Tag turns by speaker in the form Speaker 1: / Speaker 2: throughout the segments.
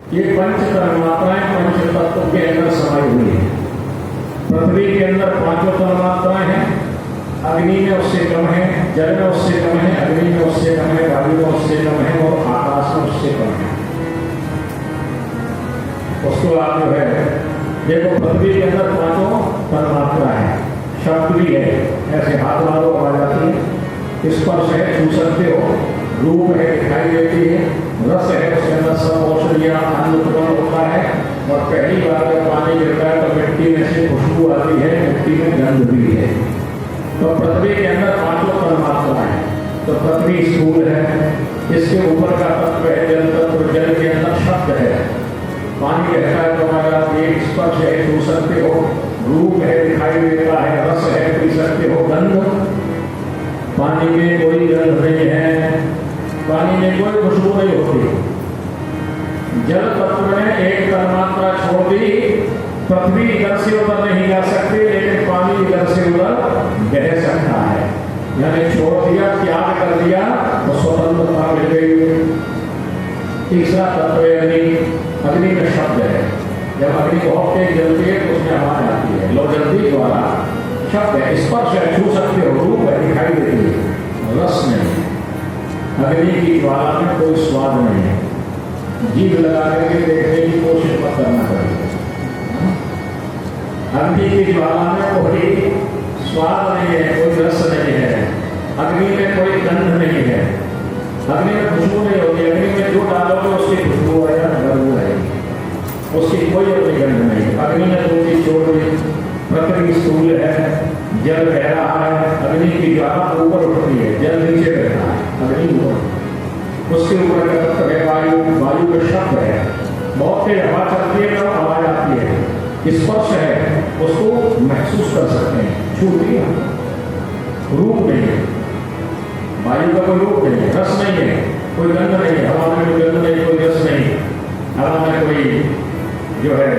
Speaker 1: ये पंच तन्मात्राएं पंच तत्व के अंदर समाई हुई है। पृथ्वी के अंदर पांचों तन्मात्राएं हैं, अग्नि में उससे कम है, जल में उससे कम है, अग्नि में उससे कम है, वायु में उससे कम है और आकाश में उससे कम है। उसको आप जो है देखो, पृथ्वी के अंदर पांचों तन्मात्रा है, शब्द भी है, ऐसे हाथ मारो आवाज आती है, स्पर्श है छू सकते हो, रूप है दिखाई देती है, रस है उसके अंदर सब औषधियां अन्न उत्पन्न होता है और पहली बार जब पानी गिरता है तो मिट्टी में से खुशबू आती है, मिट्टी में गंध भी है। तो पृथ्वी के अंदर पांचों तन्मात्रा है। तो पृथ्वी स्थूल है, इसके ऊपर का तत्व है जल तत्व, जल के अंदर शब्द है, पानी कहता है तो हमारा एक स्पर्श है छू सकते हो, रूप है दिखाई देता है, रस है पी सकते हो, गंध पानी में कोई गंध नहीं है, पानी में कोई खुशबू नहीं होती। जल तत्व में एक तन्मात्रा छोड़ दी, पृथ्वी इधर से उधर नहीं जा सकती, लेकिन पानी इधर से उधर बह सकता है। यानी छोड़ दिया, त्याग कर दिया तो स्वतंत्रता मिल गई। तीसरा तत्व है अग्नि। अग्नि में शब्द है, जब अग्नि बहुत तेज जलती है तो उसमें आवाज आती है, लो जल्दी द्वारा शब्द है, स्पर्श है छू सकते हो, रूप है दिखाई देती है, रस नहीं। अग्नि की ज्वाला में कोई स्वाद नहीं है, जीभ लगा करके देखने की कोशिश मत करना पड़ेगा। अग्नि की ज्वाला में कोई स्वाद नहीं है, कोई रस नहीं है, अग्नि में कोई गंध नहीं है, अग्नि में खुशबू नहीं होती। अग्नि में जो डालोगे उसकी खुशबू आएगा, बदबू आएगी, उसकी कोई अपनी गंध नहीं। अग्नि में दो चीज छोड़ दी, पृथ्वी स्थूल है, जल बह रहा है, अग्नि की ज्वाला ऊपर उठती है, जल नीचे रहता है, अग्नि ऊपर, उसके ऊपर का तत्व है वायु। वायु का शब्द है, बहुत तेज हवा चलती है तो आवाज आती है, स्पर्श है उसको महसूस कर सकते हैं, छूती है, रूप नहीं है, वायु का कोई रूप नहीं है, रस नहीं है, कोई गंध नहीं है, हवा में कोई गंध नहीं, कोई रस नहीं, हवा में कोई जो है,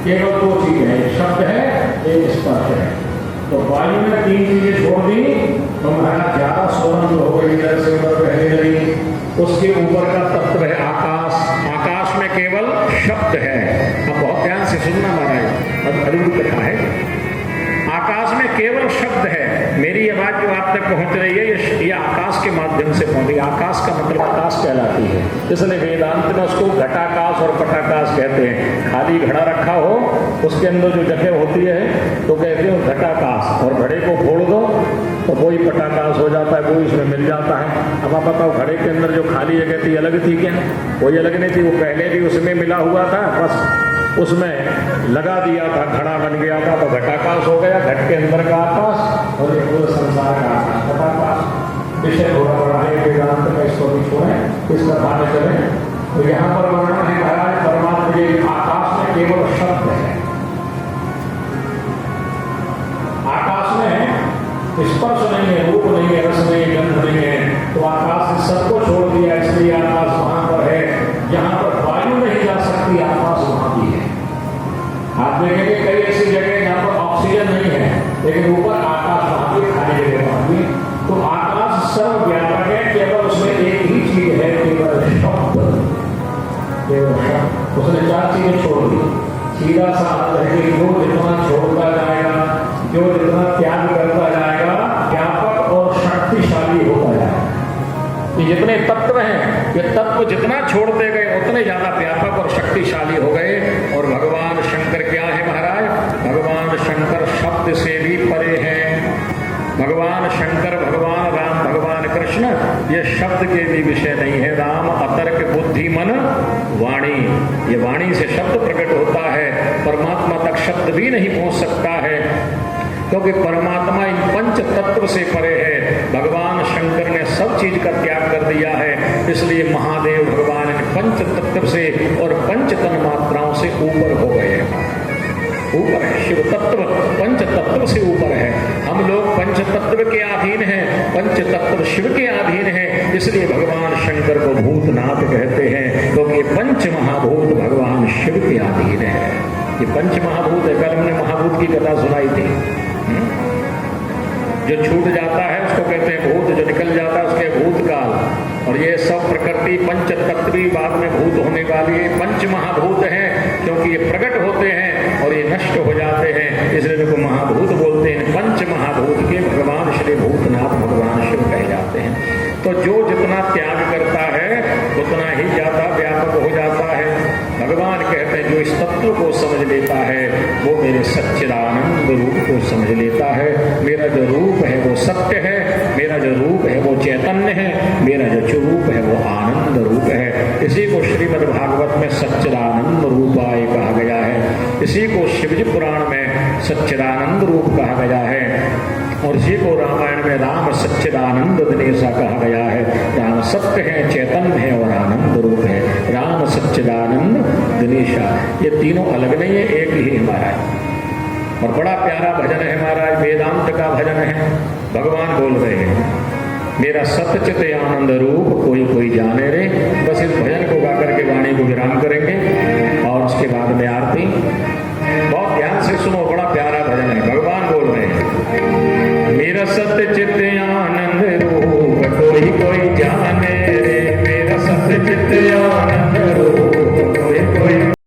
Speaker 1: केवल दो चीजें हैं, एक शब्द है, एक स्पर्श है। तो वायु में तीन चीजें छोड़ दी तो महाराज ज्यादा स्वतंत्र हो गई, इधर से उधर बहने लगी। उसके ऊपर का तत्व है आकाश। आकाश में केवल शब्द है। अब बहुत ध्यान से सुनना महाराज, अब अद्भुत कथा है। आकाश में केवल शब्द है। मेरी आवाज जो आप तक पहुंच रही है ये आकाश के माध्यम से पहुंच रही है। आकाश का मतलब आकाश कहलाती है, इसलिए वेदांत में उसको घटाकाश और पटाकाश कहते हैं। खाली घड़ा रखा हो, उसके अंदर जो जगह होती है तो कहते हो घटाकाश, और घड़े को फोड़ दो तो वही पटाकाश हो जाता है, वही उसमें मिल जाता है। अब आप बताओ, घड़े के अंदर जो खाली जगह थी अलग थी क्या? कोई अलग नहीं थी, वो पहले भी उसमें मिला हुआ था, बस उसमें लगा दिया था, घड़ा बन गया था तो घटाकाश हो गया। घट के अंदर का आकाश और एक पूरे संसार का आकाश, घटाकाश। विषय थोड़ा बड़ा है वेदांत में, इसको भी छोड़ें, इसका ध्यान चलें। तो यहाँ पर वर्णन है महाराज परमात्मा के आकाश में केवल शब्द है। आकाश में स्पर्श नहीं है, रूप नहीं है, रस नहीं है, गंध नहीं है। तो आकाश ने सबको छोड़ दिया, इसलिए आकाश वहां पर है जहां पर वायु नहीं जा सकती, आकाश वहां भी है। आप देखेंगे कई ऐसी जगह जहां पर ऑक्सीजन नहीं है, लेकिन ऊपर आकाश वहां भी, खाली जगह वहां भी। तो आकाश सर्वव्यापक है, केवल उसमें एक ही चीज है, केवल शब्द। केवल शब्द, उसने चार चीजें छोड़ दी। सीधा सा अर्थ है कि जो जितना छोड़ता जाएगा, जो जितना त्याग करता जाएगा, व्यापक और शक्तिशाली होता जाएगा। ये जितने तत्व हैं, ये तत्व जितना छोड़ते गए उतने ज्यादा व्यापक और शक्तिशाली हो गए। और भगवान शंकर क्या है महाराज? भगवान शंकर शब्द से भी परे हैं। भगवान शंकर, भगवान राम, भगवान कृष्ण ये शब्द के भी विषय नहीं है। राम अतर्क बुद्धि मन वाणी, ये वाणी से शब्द प्रकट होता है, परमात्मा तक शब्द भी नहीं पहुंच सकता है, क्योंकि परमात्मा इन पंच तत्व से परे है। भगवान शंकर ने सब चीज का त्याग कर दिया है, इसलिए महादेव भगवान इन पंच तत्व से और पंच तन मात्राओं से ऊपर हो गए हैं। ऊपर है शिव तत्व, पंच तत्व से ऊपर है। हम लोग पंच तत्व के अधीन हैं, पंच तत्व शिव के अधीन हैं, इसलिए भगवान शंकर को भूतनाथ कहते हैं, क्योंकि पंच महाभूत भगवान शिव के अधीन है। ये पंच महाभूत है। कल हमने महाभूत की कथा सुनाई थी। जो छूट जाता है उसको कहते हैं भूत, जो निकल जाता है उसके भूतकाल। और ये सब प्रकृति पंच तत्वी बाद में भूत होने वाली है, पंच महाभूत हैं, क्योंकि ये प्रकट होते हैं और ये नष्ट हो जाते हैं, इसलिए इनको महाभूत बोलते हैं। पंच महाभूत के भगवान श्री भूतनाथ भगवान शिव कहे जाते हैं। तो जो जितना त्याग करता है उतना ही ज्यादा व्यापक हो जाता है। भगवान कहते हैं जो इस तत्व को समझ लेता है वो मेरे सच्चिदानंद रूप को समझ लेता है। मेरा जो रूप है वो सत्य है, मेरा जो रूप है वो चैतन्य है, मेरा जो स्वरूप है वो आनंद रूप है। इसी को श्रीमद् भागवत में सच्चिदानंद रूपाय कहा गया है, इसी को शिवजी पुराण में सच्चिदानंद रूप कहा गया है, और इसी को रामायण में राम सच्चिदानंद दिनेशा कहा गया है। राम सत्य है, चैतन्य है और आनंद रूप है। राम सच्चिदानंद दिनेशा, ये तीनों अलग नहीं है, एक ही है महाराज। और बड़ा प्यारा भजन है महाराज, वेदांत का भजन है। भगवान बोल रहे हैं मेरा सत्यचित आनंद रूप कोई कोई जाने रे। बस इस भजन को गा करके वाणी को विराम करेंगे और उसके बाद में आरती। बहुत ध्यान से सुनो, बड़ा प्यारा भजन है। भगवान बोल रहे हैं मेरा सत्यचित आनंद रूप कोई कोई जाने रे, मेरा सत्यचित आनंद रूप